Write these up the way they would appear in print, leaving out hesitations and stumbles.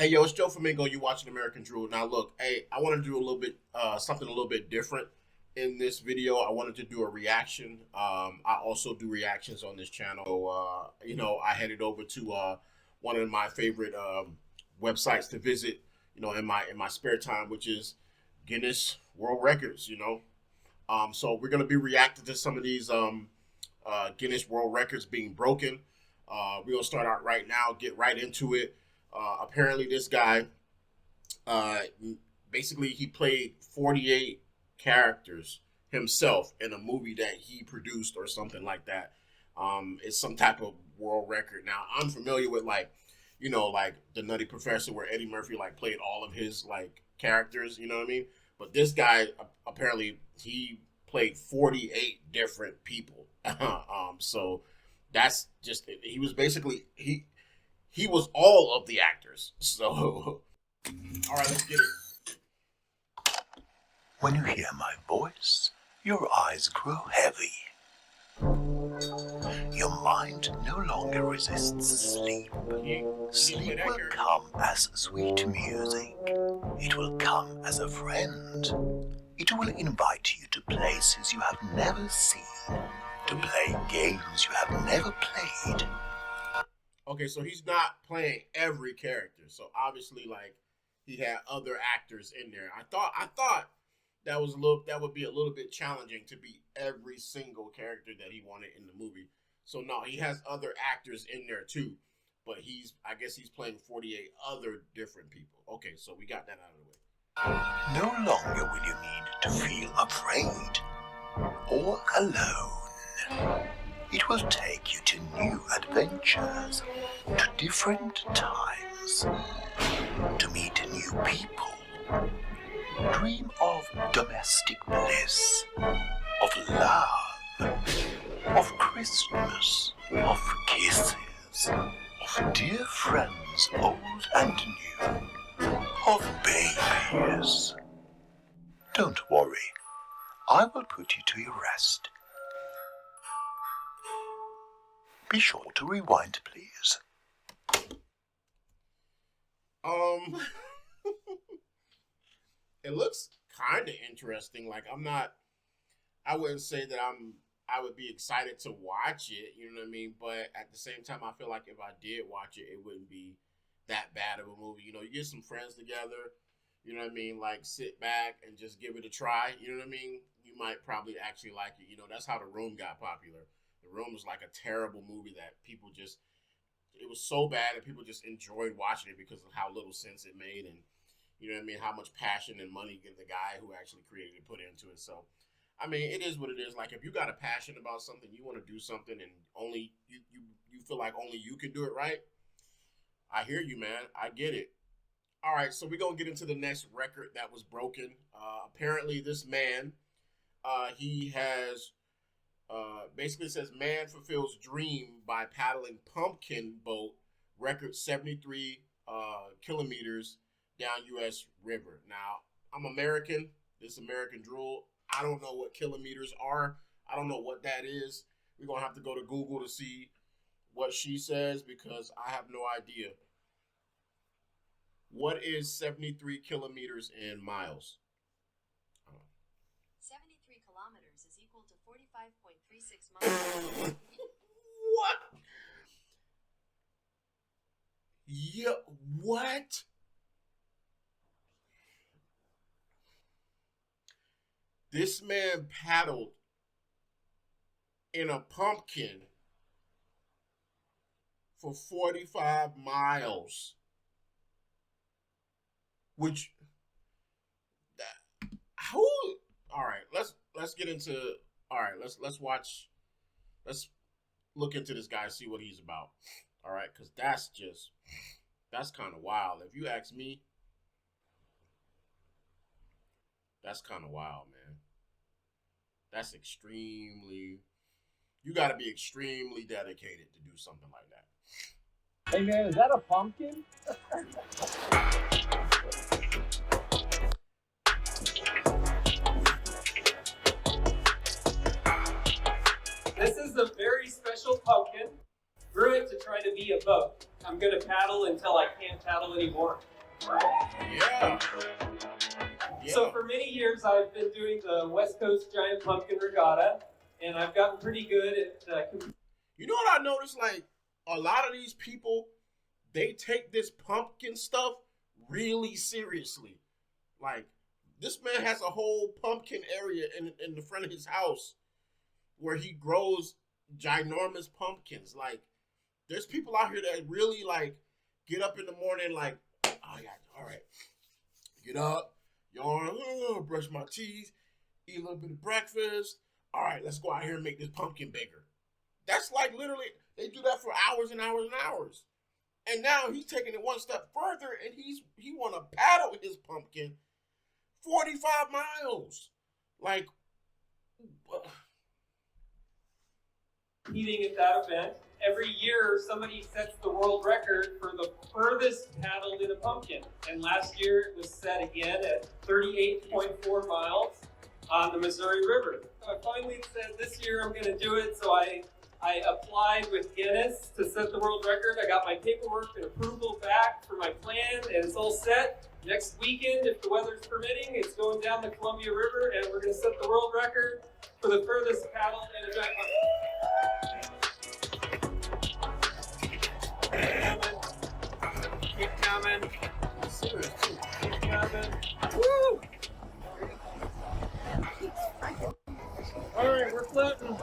Hey, yo, it's Joe Flamingo. You watching American Drew? Now, look, hey, I want to do a little bit, something a little bit different in this video. I wanted to do a reaction. I also do reactions on this channel. So, I headed over to one of my favorite websites to visit. In my spare time, which is Guinness World Records. So we're gonna be reacting to some of these Guinness World Records being broken. We're gonna start out right now, get right into it. Apparently, this guy, uh, basically, he played 48 characters himself in a movie that he produced or something like that. It's some type of world record. Now, I'm familiar with like the Nutty Professor, where Eddie Murphy like played all of his like characters. You know what I mean? But this guy apparently he played 48 different people. So that's just he was basically he was all of the actors. So, all right, let's get it. When you hear my voice, your eyes grow heavy. Your mind no longer resists sleep. Sleep will come as sweet music. It will come as a friend. It will invite you to places you have never seen, to play games you have never played. Okay, so he's not playing every character. So obviously, like he had other actors in there. I thought that would be a little bit challenging to be every single character that he wanted in the movie. So no, he has other actors in there too. But I guess he's playing 48 other different people. Okay, so we got that out of the way. No longer will you need to feel afraid or alone. It will take you to new adventures, to different times, to meet new people. Dream of domestic bliss, of love, of Christmas, of kisses, of dear friends old and new, of babies. Don't worry, I will put you to your rest. Be sure to rewind, please. Um, it looks kind of interesting. Like I wouldn't say that I would be excited to watch it. You know what I mean? But at the same time, I feel like if I did watch it, it wouldn't be that bad of a movie. You get some friends together. You know what I mean? Like sit back and just give it a try. You know what I mean? You might probably actually like it. That's how The Room got popular. The Room was like a terrible movie that people just it was so bad that people just enjoyed watching it because of how little sense it made, and you know what I mean, how much passion and money the guy who actually created it put into it. So I mean, it is what it is. Like if you got a passion about something, you want to do something, and only you feel like only you can do it right. I hear you, man. I get it. All right, so we're gonna get into the next record that was broken. Apparently, this man, he has basically says man fulfills dream by paddling pumpkin boat record 73 kilometers down U.S. river. Now, I'm American. This American drool. I don't know what kilometers are. I don't know what that is. We're going to have to go to Google to see what she says because I have no idea. What is 73 kilometers in miles? 73 kilometers is equal to 45.36 miles. What? Yeah, what? This man paddled in a pumpkin for 45 miles. Which who all right, let's get into all right, let's watch let's look into this guy, see what he's about. All right, because that's kind of wild. If you ask me, that's kind of wild, man. That's extremely you got to be extremely dedicated to do something like that. Hey man, is that a pumpkin? This is a very special pumpkin. Grew it to try to be a boat. I'm gonna paddle until I can't paddle anymore. Yeah. So for many years, I've been doing the West Coast Giant Pumpkin Regatta, and I've gotten pretty good at. You know what I noticed? Like, a lot of these people, they take this pumpkin stuff really seriously. Like, this man has a whole pumpkin area in the front of his house where he grows ginormous pumpkins. Like, there's people out here that really, like, get up in the morning, like, oh, yeah, all right, get up, yawn, brush my teeth, eat a little bit of breakfast. All right, let's go out here and make this pumpkin bigger. That's like literally, they do that for hours and hours and hours. And now he's taking it one step further, and he want to paddle his pumpkin 45 miles. Like, Competing at that event. Every year, somebody sets the world record for the furthest paddled in a pumpkin. And last year, it was set again at 38.4 miles on the Missouri River. So I finally said, this year I'm going to do it. So I applied with Guinness to set the world record. I got my paperwork and approval back for my plan, and it's all set. Next weekend, if the weather's permitting, it's going down the Columbia River, and we're going to set the world record for the furthest paddle in a giant pumpkin. Keep coming. Keep coming. Woo! All right, we're floating.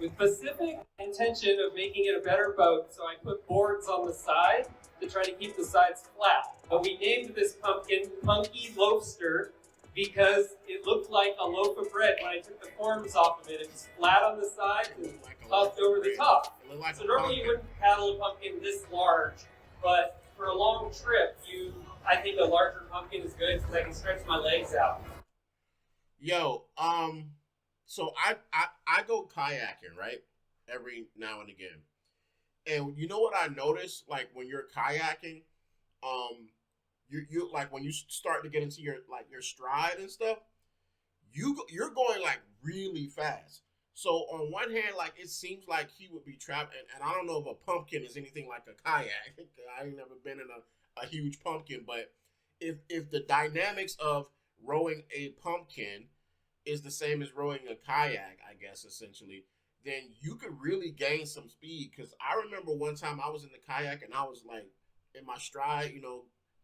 With specific intention of making it a better boat, so I put boards on the side to try to keep the sides flat. But we named this pumpkin Punky Loafster because it looked like a loaf of bread when I took the forms off of it. It was flat on the sides and puffed over the top. So normally you wouldn't paddle a pumpkin this large, but for a long trip, I think a larger pumpkin is good because I can stretch my legs out. Yo, so I go kayaking, right? Every now and again. And you know what I noticed? Like when you're kayaking, you like when you start to get into your stride and stuff, you're going like really fast. So on one hand, like it seems like he would be trapped, and I don't know if a pumpkin is anything like a kayak. I ain't never been in a huge pumpkin, but if the dynamics of rowing a pumpkin is the same as rowing a kayak, I guess, essentially, then you could really gain some speed. Because I remember one time I was in the kayak and I was like in my stride,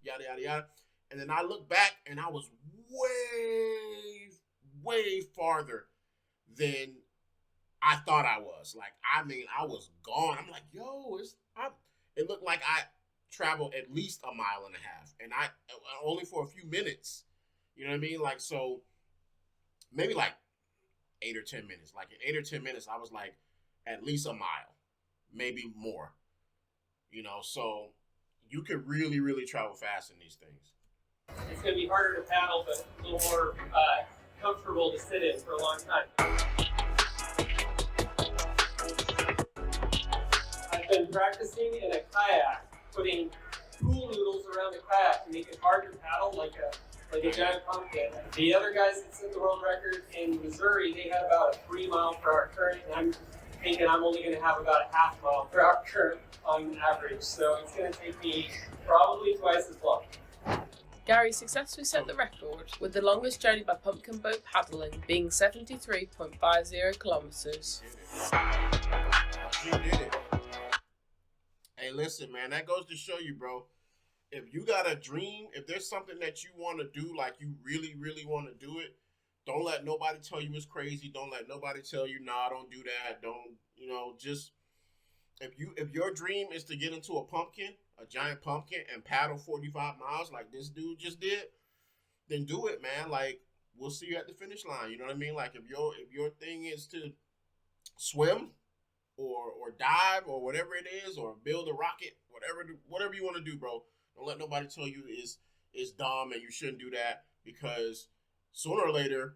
yada, yada, yada. And then I looked back and I was way, way farther than I thought I was. Like, I mean, I was gone. I'm like, yo, it looked like I traveled at least a mile and a half. And I only for a few minutes. You know what I mean? Like, so maybe like 8 or 10 minutes. Like in 8 or 10 minutes, I was like at least a mile, maybe more. So you could really, really travel fast in these things. It's going to be harder to paddle, but a little more comfortable to sit in for a long time. I've been practicing in a kayak, putting pool noodles around the kayak to make it hard to paddle like a giant pumpkin. The other guys that set the world record in Missouri, they had about a 3-mile-per-hour current, and I'm thinking I'm only going to have about a 0.5-mile-per-hour current on average. So it's going to take me probably twice as long. Gary successfully set the record with the longest journey by pumpkin boat paddling being 73.50 kilometers. You did it. Hey, listen, man, that goes to show you, bro. If you got a dream, if there's something that you want to do, like you really, really want to do it, don't let nobody tell you it's crazy. Don't let nobody tell you, nah, don't do that. Don't, just, if your dream is to get into a giant pumpkin, and paddle 45 miles like this dude just did, then do it, man. Like, we'll see you at the finish line. You know what I mean? Like, if your thing is to swim or dive or whatever it is, or build a rocket, whatever you want to do, bro. Don't let nobody tell you is dumb and you shouldn't do that, because sooner or later,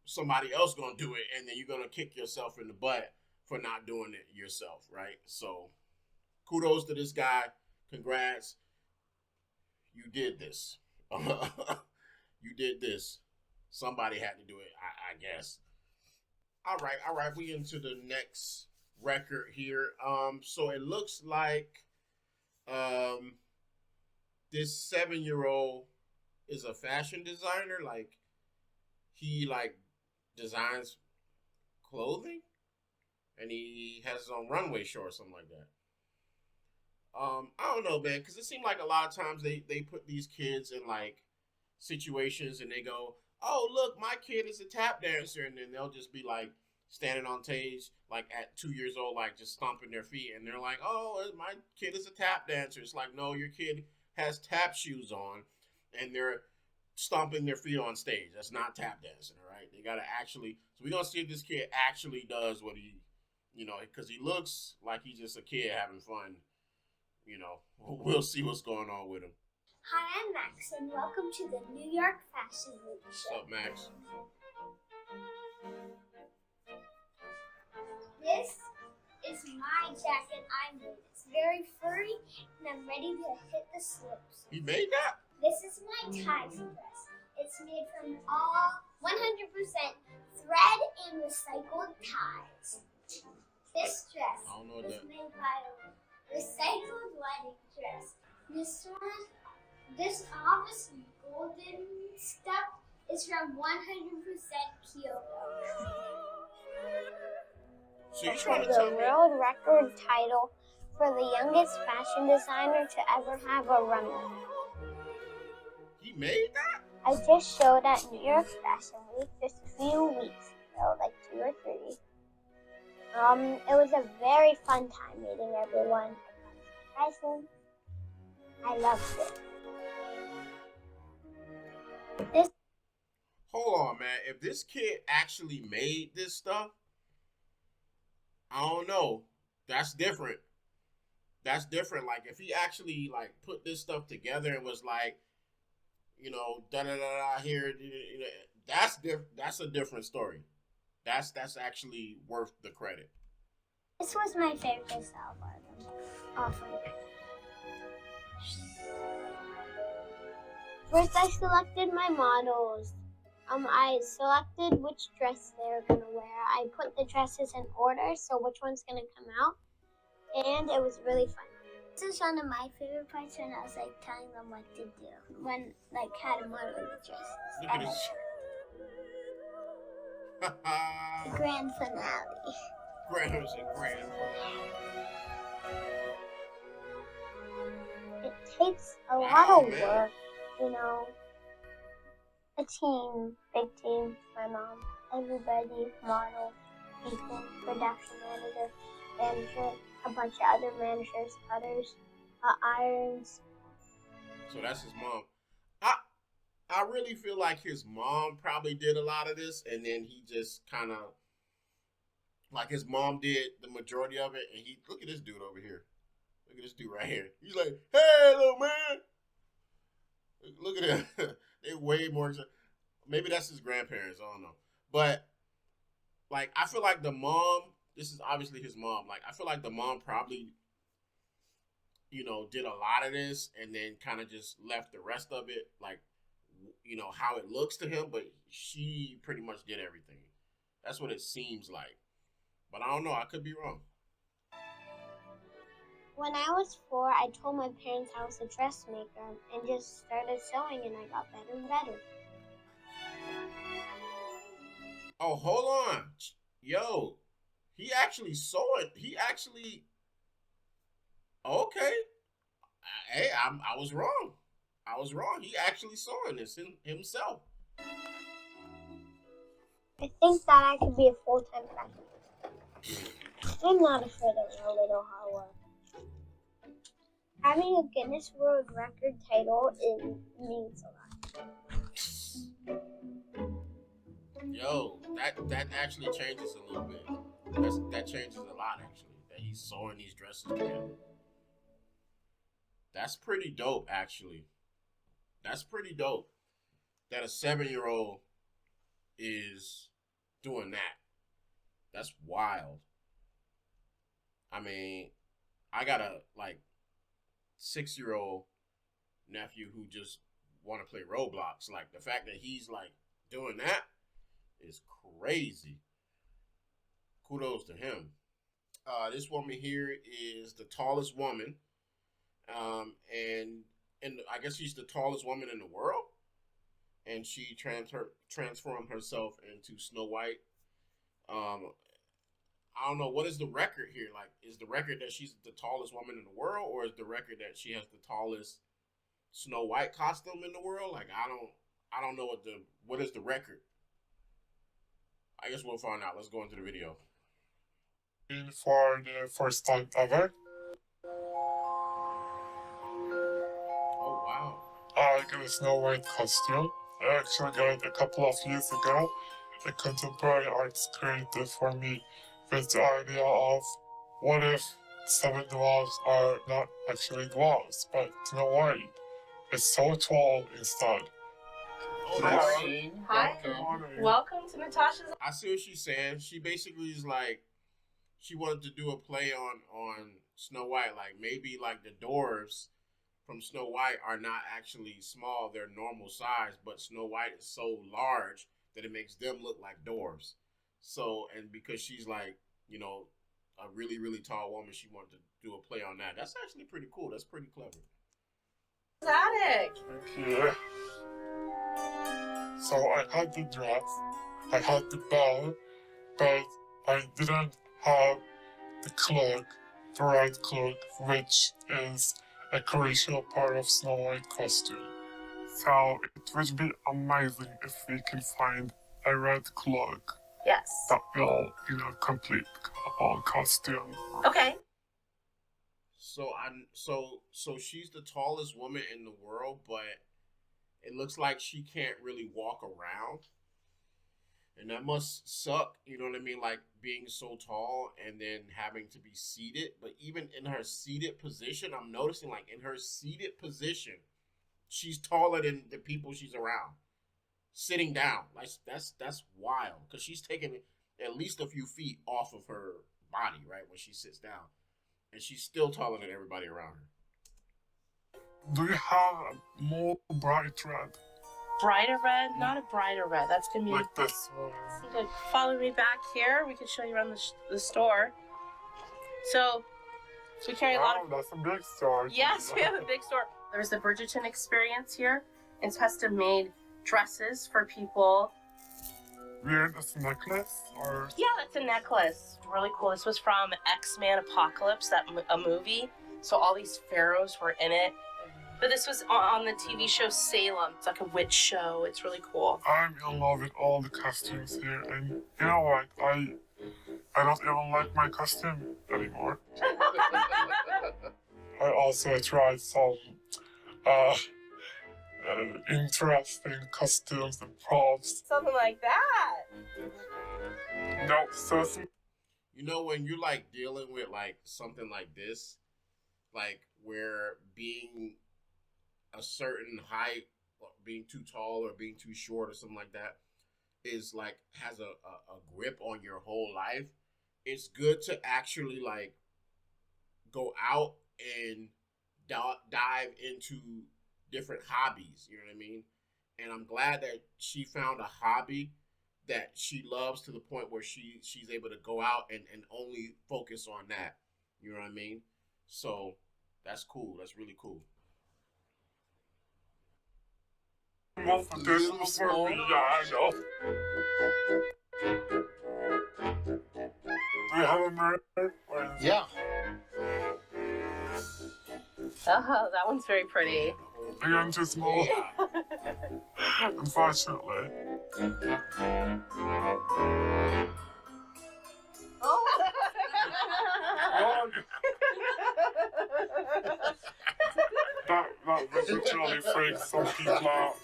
somebody else gonna do it, and then you're gonna kick yourself in the butt for not doing it yourself, right? So, kudos to this guy. Congrats. You did this. You did this. Somebody had to do it, I guess. All right. We into the next record here. So it looks like um this 7-year-old is a fashion designer. Like he like designs clothing, and he has his own runway show or something like that. I don't know, man, because it seemed like a lot of times they put these kids in like situations and they go, "Oh, look, my kid is a tap dancer," and then they'll just be like standing on stage like at 2 years old, like just stomping their feet, and they're like, "Oh, my kid is a tap dancer." It's like, no, your kid has tap shoes on, and they're stomping their feet on stage. That's not tap dancing, all right? They gotta actually. So we're gonna see if this kid actually does what he, because he looks like he's just a kid having fun. We'll see what's going on with him. Hi, I'm Max, and welcome to the New York Fashion Week What's show. up, Max? This is my jacket I made. It's very furry, and I'm ready to hit the slopes. He made that? This is my tie dress. It's made from all 100% thread and recycled ties. This dress I don't know what is that. made by a recycled wedding dress. This office golden stuff is from 100% Kyoto. So you trying to The tell me? world record title for the youngest fashion designer to ever have a runway. He made that? I just showed at New York Fashion Week just a few weeks ago, like 2 or 3. It was a very fun time meeting everyone. I loved it. Hold on, man. If this kid actually made this stuff, I don't know. That's different. That's different. Like if he actually like put this stuff together and was like, da da da da here, that's different. That's a different story. That's actually worth the credit. This was my favorite album. Awesome. First, I selected my models. I selected which dress they were gonna wear. I put the dresses in order, so which one's gonna come out, and it was really fun. This is one of my favorite parts when I was like telling them what to do. When like had a model in the dresses. Look at this. Grand finale. Grand. It takes a lot Wow, of man. work, A team, big team, my mom, everybody, model, people, production manager, a bunch of other managers, cutters, irons. So that's his mom. I really feel like his mom probably did a lot of this, and then he just kind of like his mom did the majority of it, and he look at this dude over here. Look at this dude right here. He's like, "Hey, little man." Look at him. They way more. Maybe that's his grandparents. I don't know, but like I feel like the mom. This is obviously his mom. Like I feel like the mom probably, did a lot of this, and then kind of just left the rest of it like. How it looks to him, but she pretty much did everything. That's what it seems like. But I don't know. I could be wrong. When I was 4, I told my parents I was a dressmaker and just started sewing, and I got better and better. Oh, hold on. Yo, he actually saw it. He actually. Okay. Hey, I was wrong. I was wrong. He actually saw this himself. I think that I could be a full-time fashion. I'm not afraid of a little hard work. Having a Guinness World Record title means a lot. Yo, that actually changes a little bit. That changes a lot actually. That he's sewing these dresses together. That's pretty dope, actually. That's pretty dope. That a 7-year-old is doing that. That's wild. I mean, I got a 6-year-old nephew who just want to play Roblox. Like the fact that he's like doing that is crazy. Kudos to him. This woman here is the tallest woman, and I guess she's the tallest woman in the world. And she transformed herself into Snow White. I don't know, what is the record here. Like, is the record that she's the tallest woman in the world, or is the record that she has the tallest Snow White costume in the world? Like, I don't know what is the record. I guess we'll find out. Let's go into the video. For the first time ever, Oh wow. I got a Snow White costume. I actually got it a couple of years ago. A contemporary artist created for me with the idea of what if 7 dwarves are not actually dwarves, but Snow White is so tall instead. Oh, Hi. Hi. Morning. Welcome to Natasha's. I see what she's saying. She basically is like, she wanted to do a play on Snow White. Like, maybe like the dwarves from Snow White are not actually small, they're normal size, but Snow White is so large that it makes them look like dwarves. So, and because she's like, you know, a really, really tall woman, she wanted to do a play on that. That's actually pretty cool. That's pretty clever. Attic. Thank you. So I had the dress, I had the bell, but I didn't have the cloak, the red cloak, which is a crucial part of Snow White costume. So it would be amazing if we can find a red cloak Yes. that will, complete our costume. Okay. So she's the tallest woman in the world, but it looks like she can't really walk around. And that must suck, you know what I mean? Like being so tall and then having to be seated. But even in her seated position, I'm noticing like in her seated position, she's taller than the people she's around. Sitting down, like that's wild. Because she's taking at least a few feet off of her body, right, when she sits down. And she's still taller than everybody around her. Do you have a more bright red? Brighter red? Not a brighter red. That's gonna be. Like this one? You could follow me back here. We could show you around the store. So we carry a lot of. Wow, that's a big store. Yes, we have a big store. There's the Bridgerton experience here. It's custom made dresses for people. Weird, that's a necklace? Or... Yeah, that's a necklace. Really cool. This was from X-Men Apocalypse, a movie. So all these pharaohs were in it. But this was on the TV show Salem. It's like a witch show. It's really cool. I'm in love with all the costumes here, and you know what? I don't even like my costume anymore. I also tried some interesting costumes and props. Something like that. No, so You know, when you're like dealing with like something like this, like where being a certain height, or being too tall or being too short or something like that is like has a grip on your whole life, it's good to actually like go out and dive into different hobbies, you know what I mean? And I'm glad that she found a hobby that she loves to the point where she's able to go out and only focus on that, you know what I mean? So that's cool. That's really cool. most of this is for me, yeah, I know. Do you have a mirror? Yeah. Oh, that one's very pretty. I'm too small. Unfortunately. That literally freaks some people out.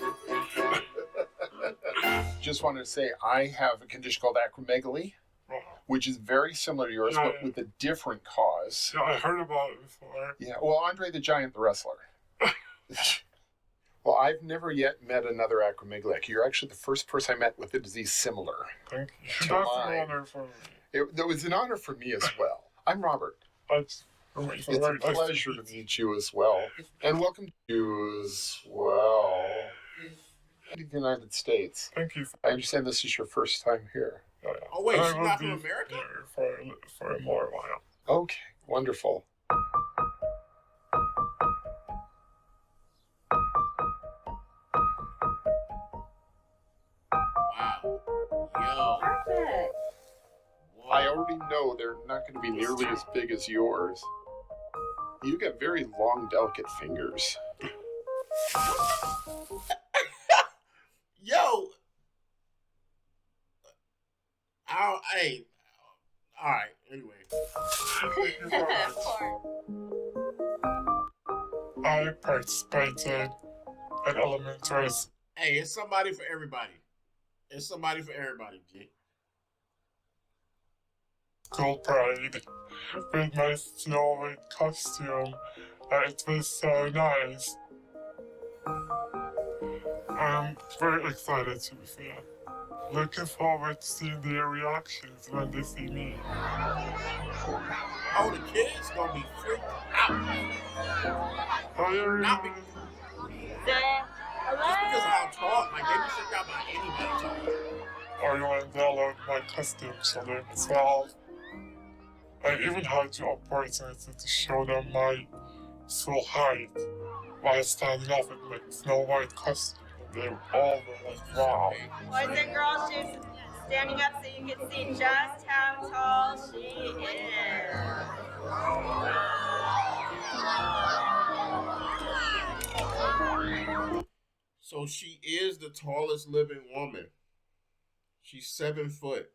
Just wanted to say I have a condition called acromegaly, which is very similar to yours, but with a different cause. Yeah, I heard about it before. Yeah, well, Andre the Giant, the wrestler. Well, I've never yet met another acromegalic. You're actually the first person I met with a disease similar. Thank you. To That's mine. an honor for me. It was an honor for me as well. I'm Robert. It's a pleasure to meet you as well. And welcome to you as well. To the United States. Thank you. I understand this is your first time here. Yeah. Oh, wait, And she's I will not be from America? here for a more while. Okay, wonderful. Wow. Yo. Perfect. I already know they're not going to be nearly as big as yours. You got very long, delicate fingers. Yo. Hey. All right. Anyway. I participated in elementary Hey, it's somebody for everybody. It's somebody for everybody, G. school parade with my Snow White costume. It was so nice. I'm very excited to be fair. Looking forward to seeing their reactions when they see me. Oh, the kids gonna be freaked out. Hi Not everyone. just because of how tall, like they be freaked out by anybody tall. Are you want to download my costume to them as well? I even had the opportunity to show them my full height while standing up in my Snow White costume. They all were like, wow. Boys and girls, she's standing up so you can see just how tall she is. So she is the tallest living woman. She's 7 foot.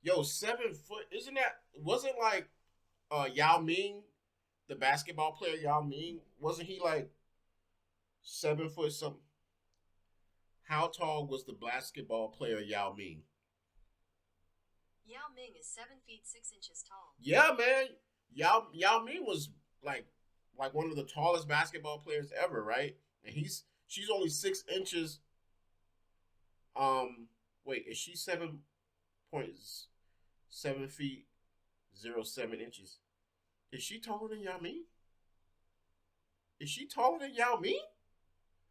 Yo, 7 foot. Wasn't like Yao Ming, the basketball player Yao Ming, wasn't he like 7 foot something? How tall was the basketball player Yao Ming? Yao Ming is 7 feet 6 inches tall. Yeah, man. Yao Ming was like one of the tallest basketball players ever, right? And she's only 6 inches. Wait, is she 7.7 feet 0.7 inches? Is she taller than Yao Ming? Is she taller than Yao Ming?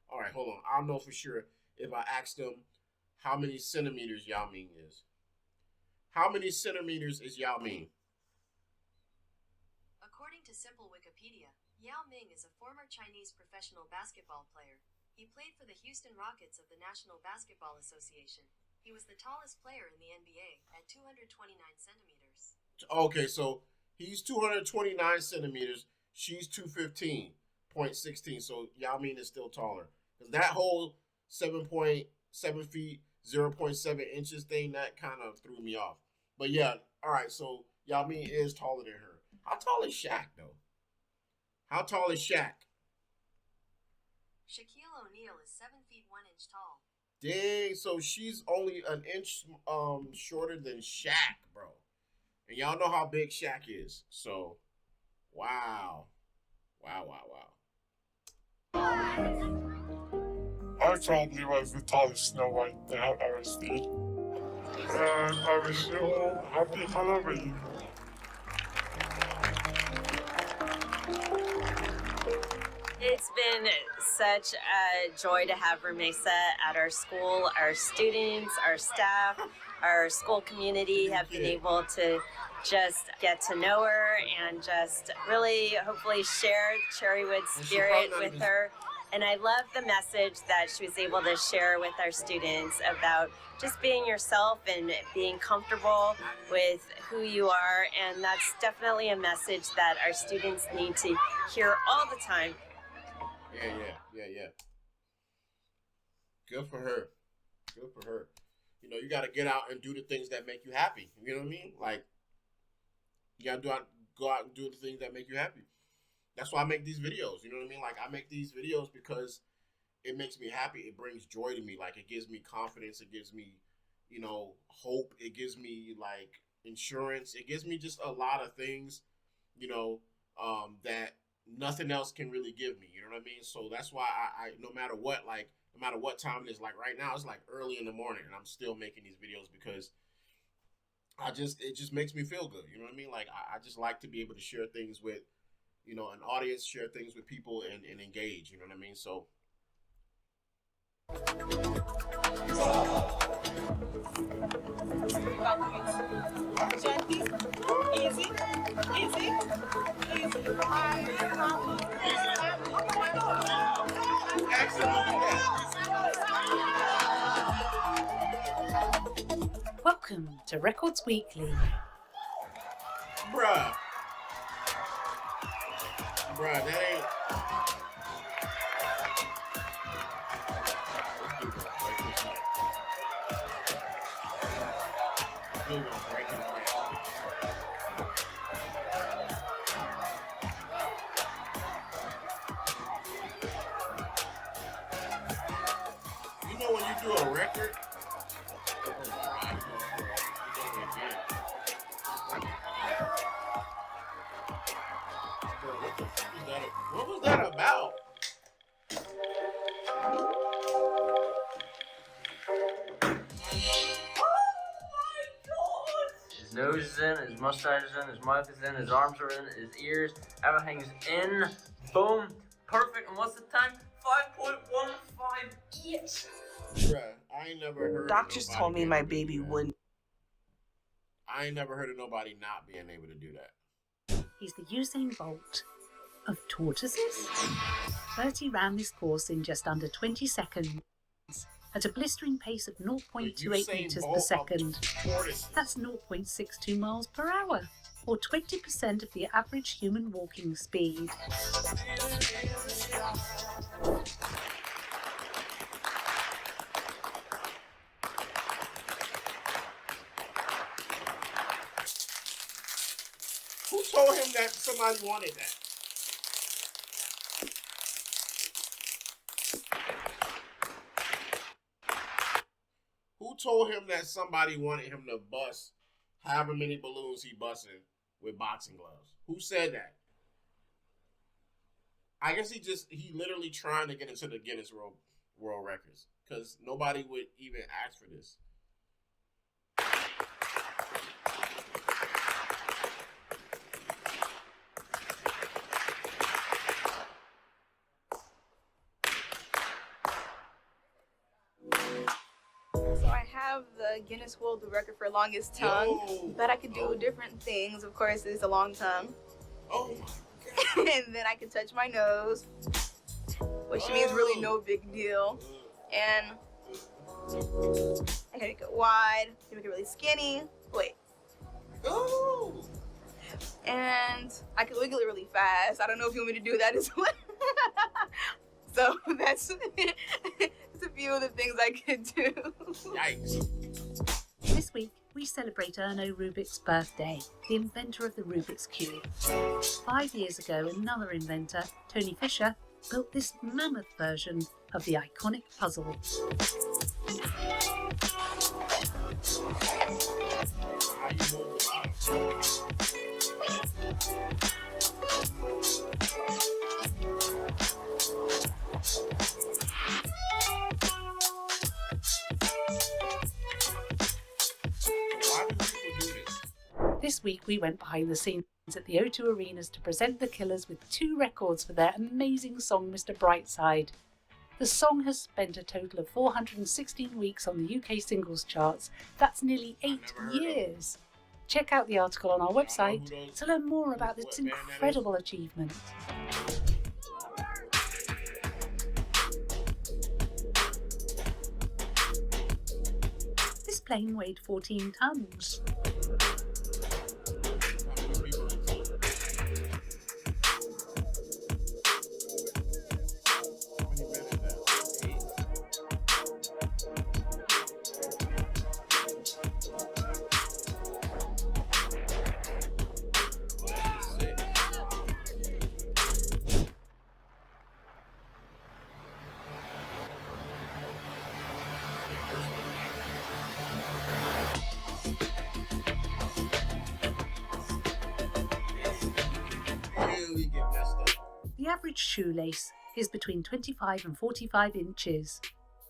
All right, hold on. I'll know for sure if I ask them how many centimeters Yao Ming is. How many centimeters is Yao Ming? According to Simple Wikipedia, Yao Ming is a former Chinese professional basketball player. He played for the Houston Rockets of the National Basketball Association. He was the tallest player in the NBA at 229 centimeters. Okay, so he's 229 centimeters. She's 215.16. So Yao Ming is still taller. Because that whole 7.7 feet, 0.7 inches thing, that kind of threw me off. But yeah, all right, so Yao Ming is taller than her. How tall is Shaq, though? How tall is Shaq? Shaquille O'Neal is 7 feet 1 inch tall. Dang, so she's only an inch shorter than Shaq, bro. And y'all know how big Shaq is. So, wow. Wow. I probably was the tallest Snow White they have ever seen. And I wish you all happy Halloween. It's been such a joy to have Rumesa at our school. Our students, our staff, our school community have been able to just get to know her and just really hopefully share Cherrywood spirit with her. And I love the message that she was able to share with our students about just being yourself and being comfortable with who you are. And that's definitely a message that our students need to hear all the time. Yeah. Good for her. You know, you got to get out and do the things that make you happy. You know what I mean? Like, you got to go out and do the things that make you happy. That's why I make these videos. You know what I mean? Like, I make these videos because it makes me happy. It brings joy to me. Like, it gives me confidence. It gives me, you know, hope. It gives me, like, insurance. It gives me just a lot of things, you know, that nothing else can really give me. You know what I mean? So that's why I no matter what time it is, like right now, it's like early in the morning and I'm still making these videos because it just makes me feel good. You know what I mean? Like, I just like to be able to share things with, you know, an audience, share things with people and engage. You know what I mean? So. Gently, easy, easy, easy. Welcome to Records Weekly. Bruh, that ain't. We're gonna break it down. You know when you do a record? What was that about? His nose is in, his mustache is in, his mouth is in, his arms are in, his ears, everything's in. Boom. Perfect. And what's the time? 5.158. Bruh, I ain't never heard. Doctors told me my baby wouldn't. I ain't never heard of nobody not being able to do that. He's the Usain Bolt of tortoises. Bertie ran this course in just under 20 seconds at a blistering pace of 0.28 meters per second. That's 0.62 miles per hour, or 20% of the average human walking speed. Who told him that somebody wanted that? Who told him that somebody wanted him to bust however many balloons he busting with boxing gloves? Who said that? I guess he literally trying to get into the Guinness World Records because nobody would even ask for this. So I have the Guinness World Record for longest tongue, but I could do different things. Of course, it's a long tongue. Oh my God. And then I can touch my nose, which means really no big deal. And I can make it wide, I can make it really skinny. Wait. Ooh. And I can wiggle it really fast. I don't know if you want me to do that as well. So that's a few of the things I could do. Yikes. This week, we celebrate Erno Rubik's birthday, the inventor of the Rubik's Cube. 5 years ago, another inventor, Tony Fisher, built this mammoth version of the iconic puzzle. This week we went behind the scenes at the O2 Arenas to present the Killers with 2 records for their amazing song Mr. Brightside. The song has spent a total of 416 weeks on the UK singles charts. That's nearly 8 years. Check out the article on our website to learn more about this incredible achievement. This plane weighed 14 tons. The average shoelace is between 25 and 45 inches.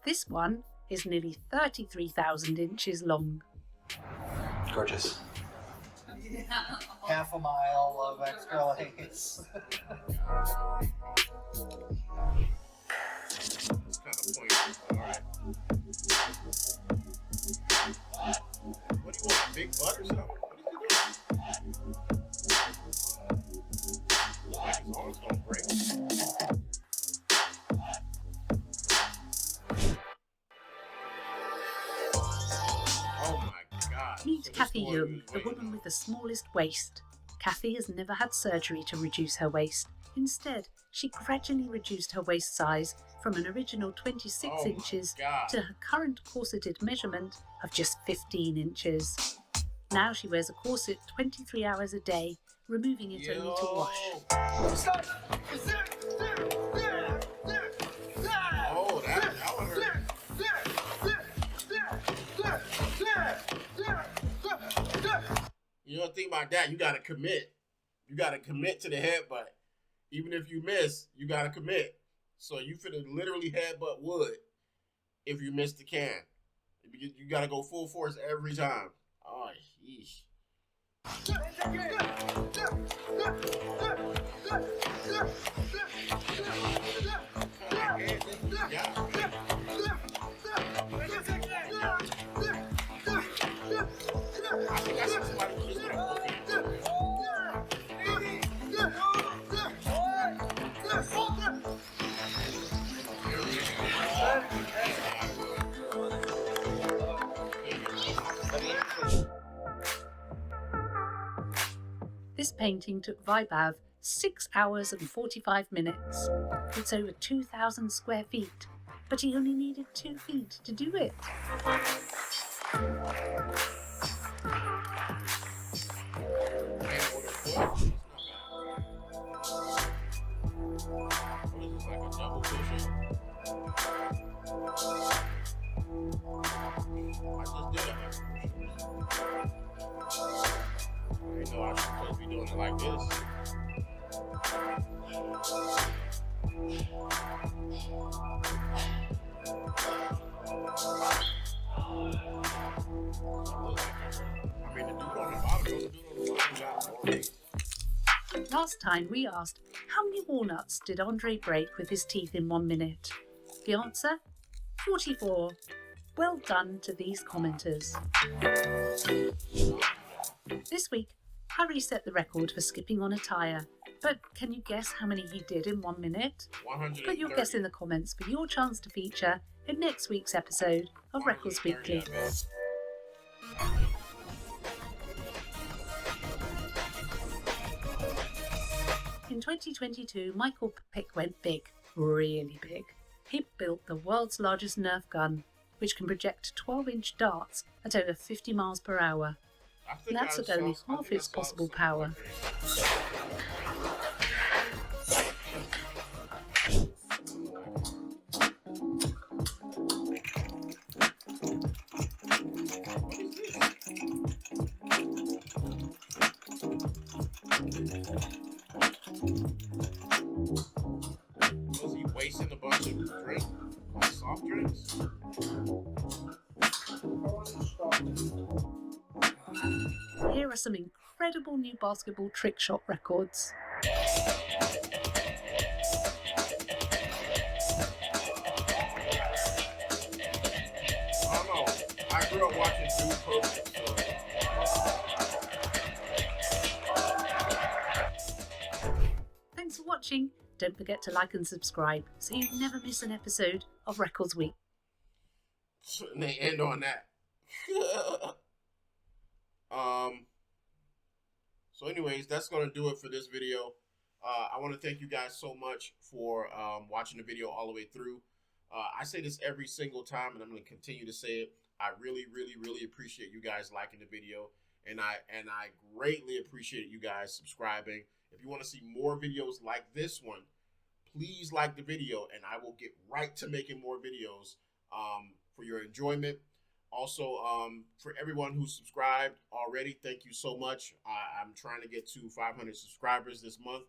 This one is nearly 33,000 inches long. Gorgeous. Half a mile of extra lace. Kathy Young, the woman with the smallest waist. Kathy has never had surgery to reduce her waist. Instead, she gradually reduced her waist size from an original 26 inches to her current corseted measurement of just 15 inches. Now she wears a corset 23 hours a day, removing it only to wash. Oh, that one hurt. You don't think about that. You gotta commit. You gotta commit to the headbutt. Even if you miss, you gotta commit. So you finna literally headbutt wood if you miss the can. You gotta go full force every time. Oh, yeesh. I think I saw somebody kiss that movie. This painting took Vaibhav 6 hours and 45 minutes. It's over 2,000 square feet, but he only needed 2 feet to do it. You know I'm supposed to be doing it like this. Last time we asked, how many walnuts did Andre break with his teeth in 1 minute? The answer? 44. Well done to these commenters. This week, Harry set the record for skipping on a tyre. But can you guess how many he did in 1 minute? 130. Put your guess in the comments for your chance to feature in next week's episode of Records Weekly. In 2022, Michael Pick went big, really big. He built the world's largest Nerf gun, which can project 12-inch darts at over 50 miles per hour. That's at only half its possible power. Was he wasting a bunch of drinks? Soft drinks? Here are some incredible new basketball trick shot records. I grew up watching Dude Perfect. Thanks for watching. Don't forget to like and subscribe so you never miss an episode of Records Week. And they end on that. So anyways, that's going to do it for this video. I want to thank you guys so much for watching the video all the way through. I say this every single time, and I'm going to continue to say it. I really, really, really appreciate you guys liking the video, and I greatly appreciate you guys subscribing. If you want to see more videos like this one, please like the video, and I will get right to making more videos for your enjoyment. Also, for everyone who subscribed already, thank you so much. I'm trying to get to 500 subscribers this month.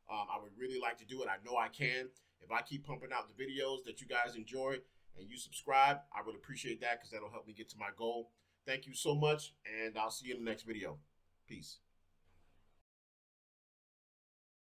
I would really like to do it. I know I can. If I keep pumping out the videos that you guys enjoy and you subscribe, I would appreciate that because that'll help me get to my goal. Thank you so much, and I'll see you in the next video. Peace.